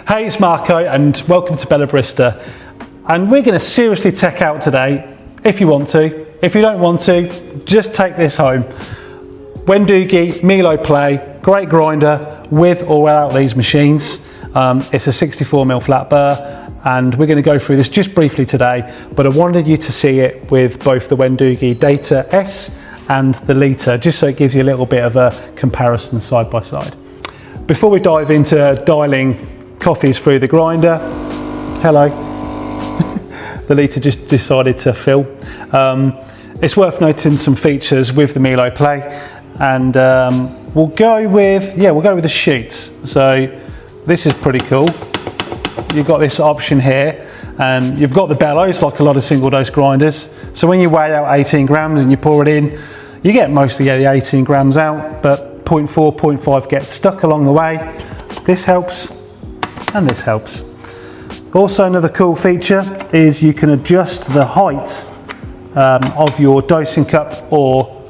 Hey, it's Marco and welcome to Barista. And we're going to seriously tech out today, if you want to. If you don't want to, just take this home. Wendougee Milo Play, great grinder with or without these machines. It's a 64mm flat burr and we're going to go through this just briefly today, but I wanted you to see it with both the Wendougee Lita S and the Lita, just so it gives you a little bit of a comparison side by side. Before we dive into dialing coffees through the grinder, hello, the Lita just decided to fill. It's worth noting some features with the Milo Play, and we'll go with the chutes. So this is pretty cool. You've got this option here, and you've got the bellows like a lot of single dose grinders. So when you weigh out 18 grams and you pour it in, you get mostly the 18 grams out, but 0.4, 0.5 gets stuck along the way. This helps, and this helps. Also, another cool feature is you can adjust the height of your dosing cup, or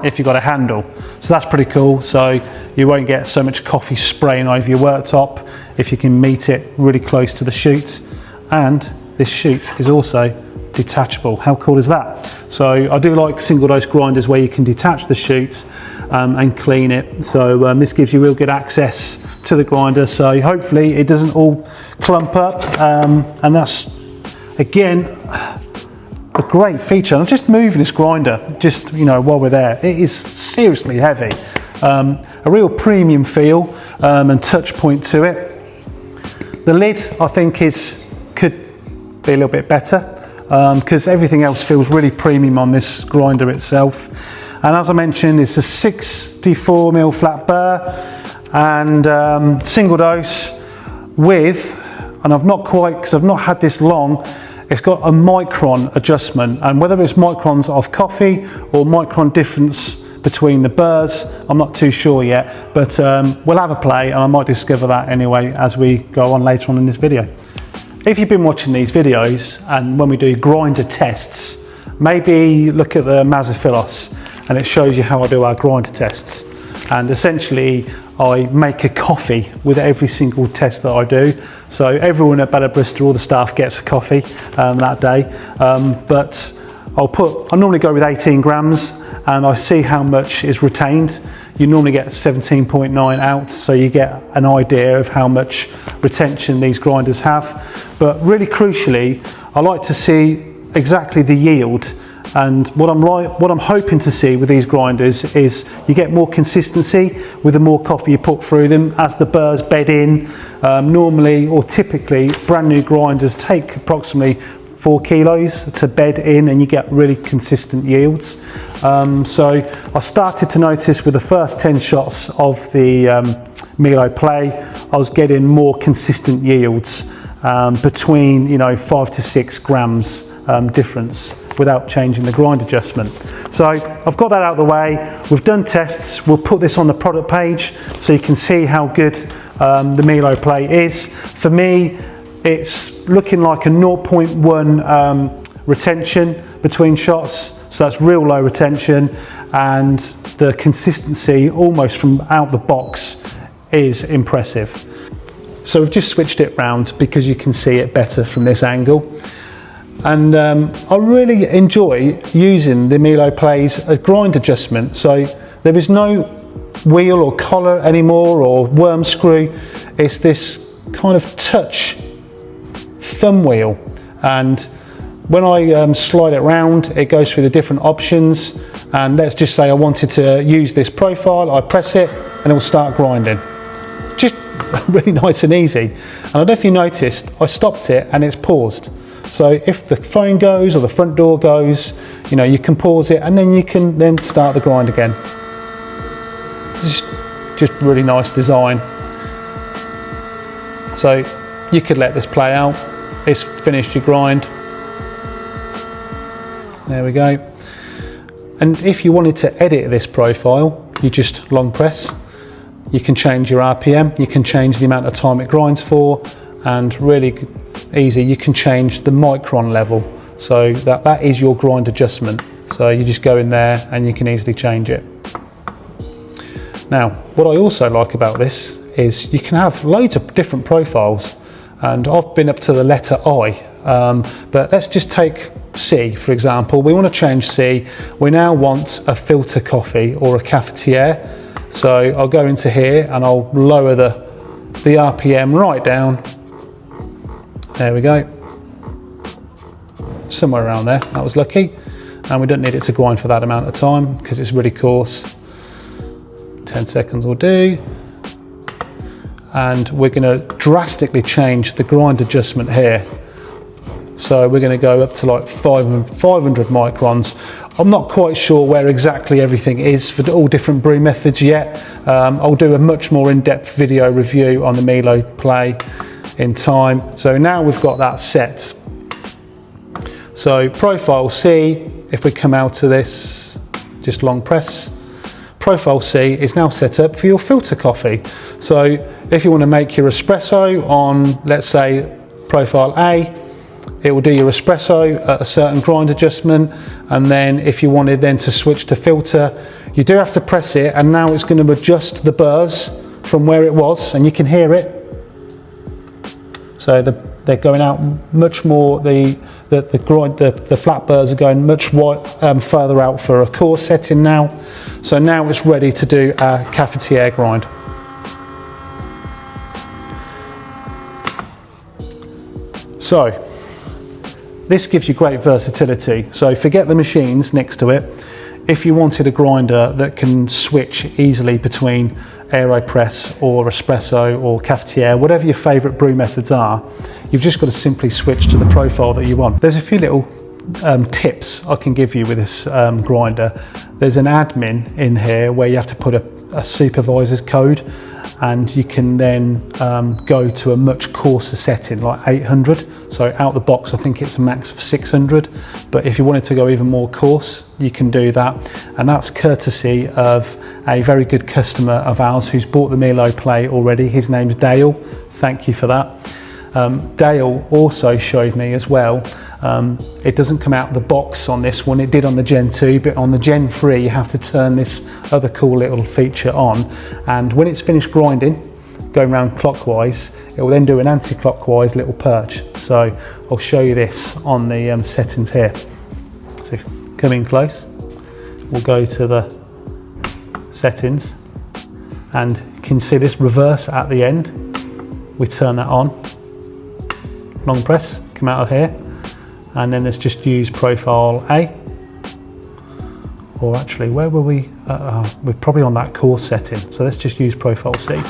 if you've got a handle. So that's pretty cool. So you won't get so much coffee spraying over your worktop if you can meet it really close to the chute. And this chute is also detachable. How cool is that? So I do like single dose grinders where you can detach the chute and clean it. So this gives you real good access to the grinder, so hopefully it doesn't all clump up, and that's again a great feature. I'm just moving this grinder just while we're there. It is seriously heavy, a real premium feel and touch point to it. The lid I think could be a little bit better because everything else feels really premium on this grinder itself. And as I mentioned, it's a 64mm flat burr and single dose with, and I've not quite, because I've not had this long, it's got a micron adjustment, and whether it's microns of coffee or micron difference between the burrs, I'm not too sure yet, but we'll have a play and I might discover that anyway as we go on later on in this video. If you've been watching these videos and when we do grinder tests, maybe look at the Mazaphilos and it shows you how I do our grinder tests. And essentially I make a coffee with every single test that I do. So everyone at Barista, all the staff gets a coffee that day. But I normally go with 18 grams and I see how much is retained. You normally get 17.9 out, so you get an idea of how much retention these grinders have. But really crucially, I like to see exactly the yield. And what I'm hoping to see with these grinders is you get more consistency with the more coffee you put through them as the burrs bed in. Normally, or typically, brand new grinders take approximately 4 kilos to bed in, and you get really consistent yields. So I started to notice with the first 10 shots of the Milo Play, I was getting more consistent yields between 5 to 6 grams difference without changing the grind adjustment. So I've got that out of the way. We've done tests. We'll put this on the product page so you can see how good the Milo Play is. For me, it's looking like a 0.1 retention between shots. So that's real low retention, and the consistency almost from out the box is impressive. So we've just switched it round because you can see it better from this angle. And I really enjoy using the Milo Play's grind adjustment. So there is no wheel or collar anymore or worm screw. It's this kind of touch thumb wheel. And when I slide it round, it goes through the different options. And let's just say I wanted to use this profile. I press it and it will start grinding. Just really nice and easy. And I don't know if you noticed, I stopped it and it's paused. So if the phone goes or the front door goes, you can pause it and then you can then start the grind again. Just really nice design. So you could let this play out. It's finished your grind. There we go. And if you wanted to edit this profile, you just long press. You can change your RPM, you can change the amount of time it grinds for, and really easy, you can change the micron level. So that is your grind adjustment. So you just go in there and you can easily change it. Now, what I also like about this is you can have loads of different profiles. and I've been up to the letter I, but let's just take C for example. We want to change C. We now want a filter coffee or a cafetiere. So I'll go into here and I'll lower the RPM right down. There we go. Somewhere around there, that was lucky. And we don't need it to grind for that amount of time because it's really coarse. 10 seconds will do. And we're going to drastically change the grind adjustment here. So we're going to go up to like 500 microns. I'm not quite sure where exactly everything is for all different brew methods yet. I'll do a much more in-depth video review on the Milo Play in time. So now we've got that set. So profile C, if we come out to this, just long press, profile C is now set up for your filter coffee. So if you want to make your espresso on, let's say, profile A, it will do your espresso at a certain grind adjustment. And then if you wanted then to switch to filter, you do have to press it, and now it's going to adjust the burrs from where it was, and you can hear it. So they're going out much more, the flat burrs are going much further out for a coarse setting now. So now it's ready to do a cafetiere grind. So this gives you great versatility. So forget the machines next to it. If you wanted a grinder that can switch easily between AeroPress or espresso or cafetiere, whatever your favorite brew methods are, you've just got to simply switch to the profile that you want. There's a few little tips I can give you with this grinder. There's an admin in here where you have to put a supervisor's code, and you can then go to a much coarser setting like 800. So out the box I think it's a max of 600, but if you wanted to go even more coarse you can do that, and that's courtesy of a very good customer of ours who's bought the Milo Play already. His name's Dale. Thank you for that. Dale also showed me as well, it doesn't come out the box on this one, it did on the Gen 2, but on the Gen 3 you have to turn this other cool little feature on, and when it's finished grinding, going around clockwise, it will then do an anti-clockwise little perch. So I'll show you this on the settings here. So come in close, we'll go to the settings, and you can see this reverse at the end. We turn that on, long press, come out of here, and then let's just use profile A, or actually where were we? We're probably on that coarse setting, so let's just use profile C.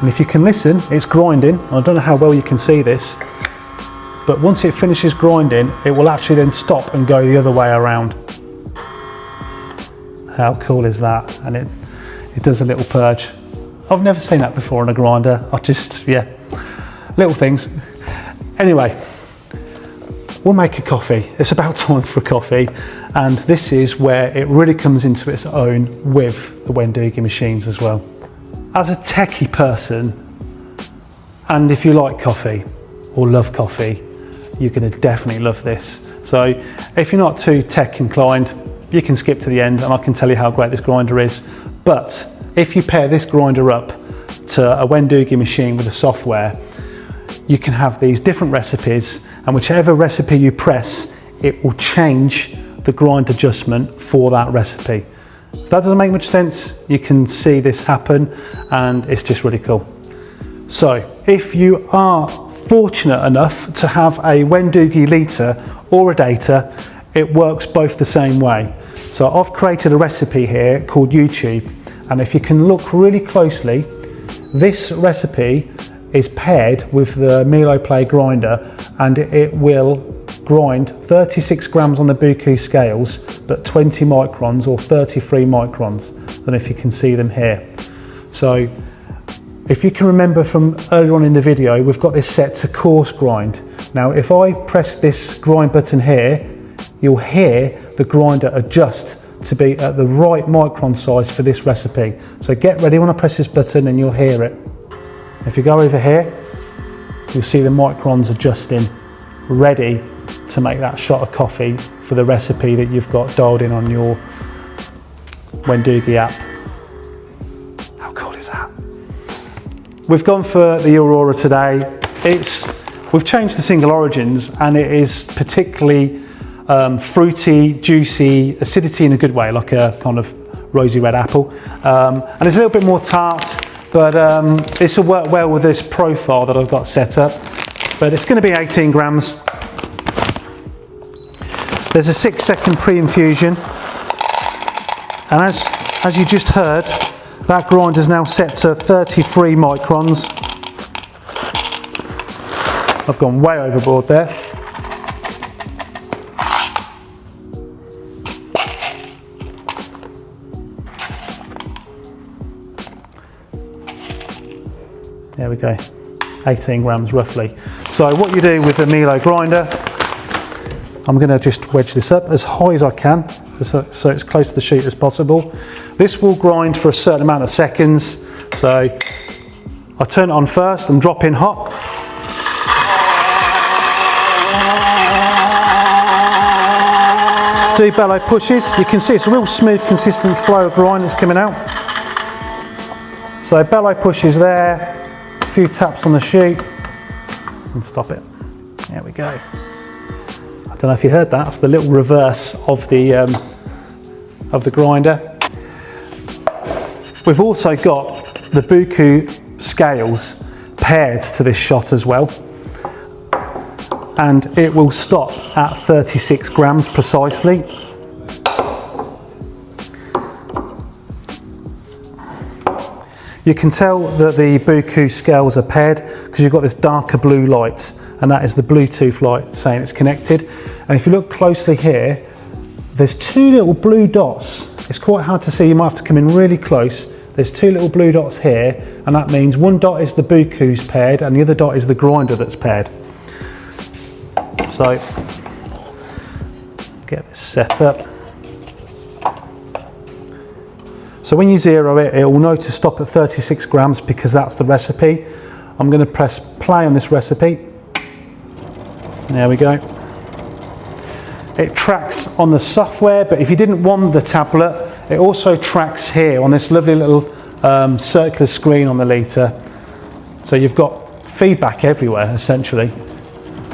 And if you can listen, it's grinding. I don't know how well you can see this, but once it finishes grinding it will actually then stop and go the other way around. How cool is that? And it does a little purge. I've never seen that before on a grinder. Yeah, little things. Anyway, we'll make a coffee. It's about time for a coffee, and this is where it really comes into its own with the Wendougee machines as well. As a techie person, and if you like coffee or love coffee, you're going to definitely love this. So if you're not too tech inclined, you can skip to the end and I can tell you how great this grinder is. But if you pair this grinder up to a Wendougee machine with the software, you can have these different recipes, and whichever recipe you press, it will change the grind adjustment for that recipe. If that doesn't make much sense, you can see this happen, and it's just really cool. So if you are fortunate enough to have a Wendougee Lita or a Data, it works both the same way. So I've created a recipe here called YouTube, and if you can look really closely, this recipe is paired with the Milo Play Grinder, and it will grind 36 grams on the Buku scales, but 20 microns or 33 microns. I don't know if you can see them here. So if you can remember from earlier on in the video, we've got this set to coarse grind. Now if I press this grind button here, you'll hear the grinder adjust to be at the right micron size for this recipe. So get ready when I press this button and you'll hear it. If you go over here, you'll see the microns adjusting, ready to make that shot of coffee for the recipe that you've got dialed in on your Wendougee app. How cool is that? We've gone for the Aurora today. We've changed the single origins, and it is particularly fruity, juicy, acidity in a good way, like a kind of rosy red apple. And it's a little bit more tart, but this will work well with this profile that I've got set up. But it's going to be 18 grams. There's a 6-second pre-infusion, and as you just heard, that grinder is now set to 33 microns. I've gone way overboard there. There we go, 18 grams roughly. So what you do with the Milo grinder, I'm going to just wedge this up as high as I can, so it's close to the sheet as possible. This will grind for a certain amount of seconds, so I turn it on first and drop in hot. Do bellow pushes. You can see it's a real smooth, consistent flow of grind that's coming out. So bellow pushes there, a few taps on the sheet, and stop it. There we go. I don't know if you heard that. That's the little reverse of the grinder. We've also got the Buku scales paired to this shot as well, and it will stop at 36 grams precisely. You can tell that the Buku scales are paired because you've got this darker blue light, and that is the Bluetooth light saying it's connected. And if you look closely here, there's two little blue dots. It's quite hard to see, you might have to come in really close. There's two little blue dots here, and that means one dot is the Buku's paired and the other dot is the grinder that's paired. So, get this set up. So when you zero it, it will know to stop at 36 grams because that's the recipe. I'm going to press play on this recipe. There we go. It tracks on the software, but if you didn't want the tablet, it also tracks here on this lovely little circular screen on the Lita. So you've got feedback everywhere, essentially.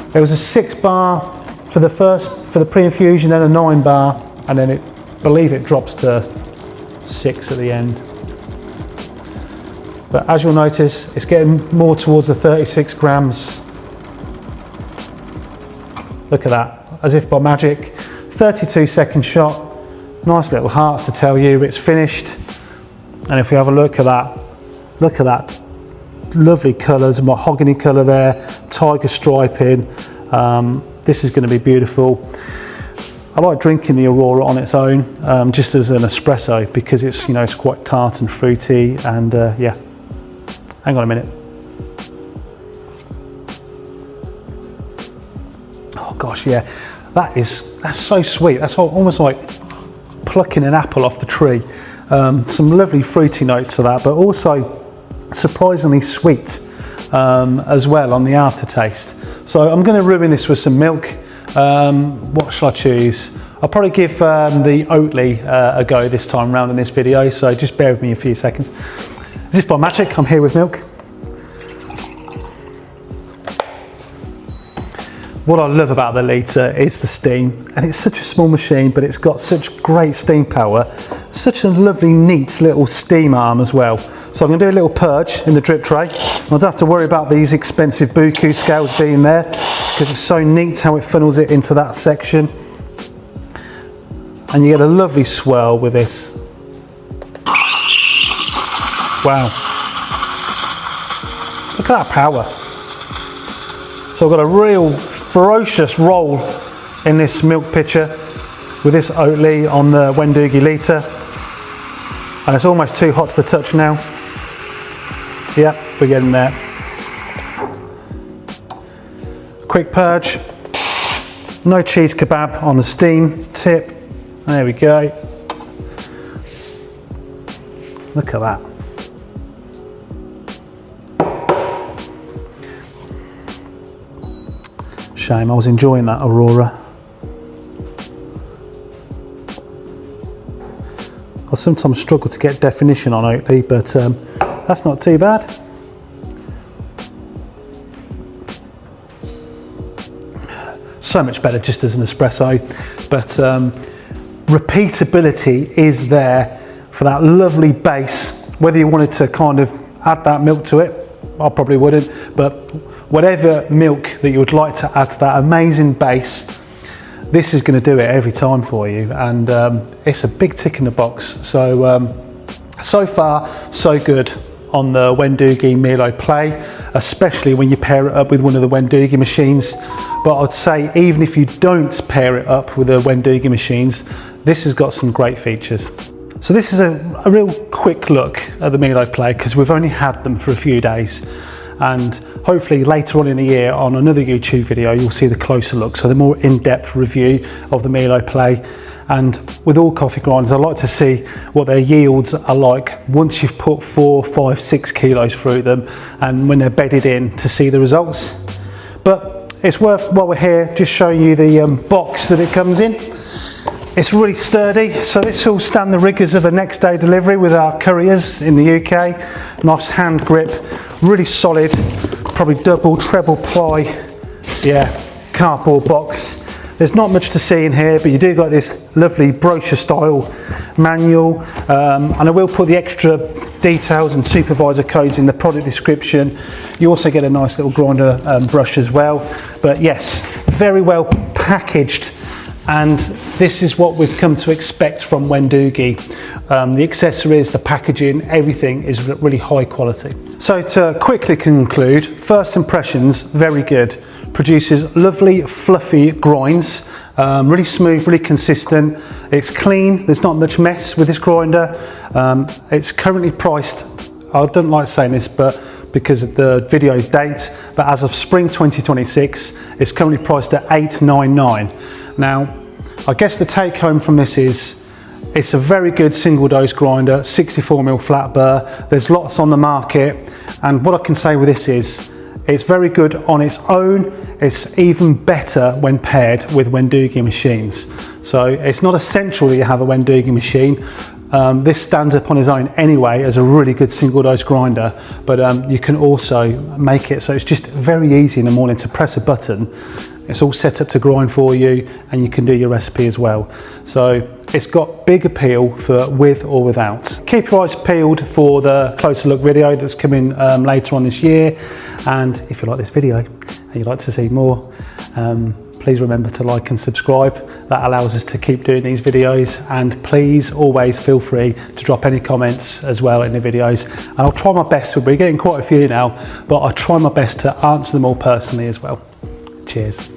There was a 6 bar for the pre-infusion, then a 9 bar, and then I believe it drops to 6 at the end. But as you'll notice, it's getting more towards the 36 grams. Look at that, as if by magic. 32-second shot, nice little hearts to tell you it's finished. And if we have a look at that lovely colours, mahogany colour there, tiger striping. This is going to be beautiful. I like drinking the Aurora on its own, just as an espresso, because it's, you know, it's quite tart and fruity, and yeah. Hang on a minute. Oh gosh, yeah, that's so sweet. That's almost like plucking an apple off the tree. Some lovely fruity notes to that, but also surprisingly sweet as well on the aftertaste. So I'm going to ruin this with some milk. What shall I choose? I'll probably give the Oatly a go this time round in this video, so just bear with me a few seconds. As if by magic, I'm here with milk. What I love about the Lita is the steam, and it's such a small machine, but it's got such great steam power, such a lovely, neat little steam arm as well. So I'm going to do a little purge in the drip tray. I don't have to worry about these expensive Buku scales being there, because it's so neat how it funnels it into that section. And you get a lovely swirl with this. Wow. Look at that power. So I've got a real ferocious roll in this milk pitcher with this Oatly on the Wendougee Lita. And it's almost too hot to the touch now. Yep, we're getting there. Quick purge. No cheese kebab on the steam tip. There we go. Look at that. Shame, I was enjoying that Aurora. I sometimes struggle to get definition on Oatly, but that's not too bad. so much better just as an espresso, but repeatability is there for that lovely base. Whether you wanted to kind of add that milk to it, I probably wouldn't, but whatever milk that you would like to add to that amazing base, this is going to do it every time for you, and it's a big tick in the box. So so far so good on the Wendougee Milo Play, especially when you pair it up with one of the Wendougee machines. But I'd say even if you don't pair it up with the Wendougee machines, this has got some great features. So this is a real quick look at the Milo Play, because we've only had them for a few days, and hopefully later on in the year on another YouTube video you'll see the closer look, so the more in-depth review of the Milo Play. And with all coffee grinders, I like to see what their yields are like once you've put 4, 5, 6 kilos through them, and when they're bedded in, to see the results. But it's worth, while we're here, just showing you the box that it comes in. It's really sturdy, so this will stand the rigours of a next day delivery with our couriers in the UK. Nice hand grip, really solid, probably double, treble ply, yeah, cardboard box. There's not much to see in here, but you do got this lovely brochure style manual, and I will put the extra details and supervisor codes in the product description. You also get a nice little grinder brush as well. But yes, very well packaged, and this is what we've come to expect from Wendougee. The accessories, the packaging, everything is really high quality. So to quickly conclude, first impressions, very good. Produces lovely fluffy grinds, really smooth, really consistent. It's clean, there's not much mess with this grinder. It's currently priced, I don't like saying this, but because of the video's date, but as of spring 2026, it's currently priced at $899. Now, I guess the take home from this is, it's a very good single dose grinder, 64mm flat burr. There's lots on the market, and what I can say with this is, it's very good on its own. It's even better when paired with Wendougee machines. So it's not essential that you have a Wendougee machine. This stands up on its own anyway as a really good single dose grinder, but you can also make it so it's just very easy in the morning to press a button. It's all set up to grind for you, and you can do your recipe as well. So it's got big appeal for with or without. Keep your eyes peeled for the closer look video that's coming later on this year. And if you like this video and you'd like to see more, please remember to like and subscribe. That allows us to keep doing these videos, and please always feel free to drop any comments as well in the videos, and I'll try my best. We're getting quite a few now, but I'll try my best to answer them all personally as well. Cheers.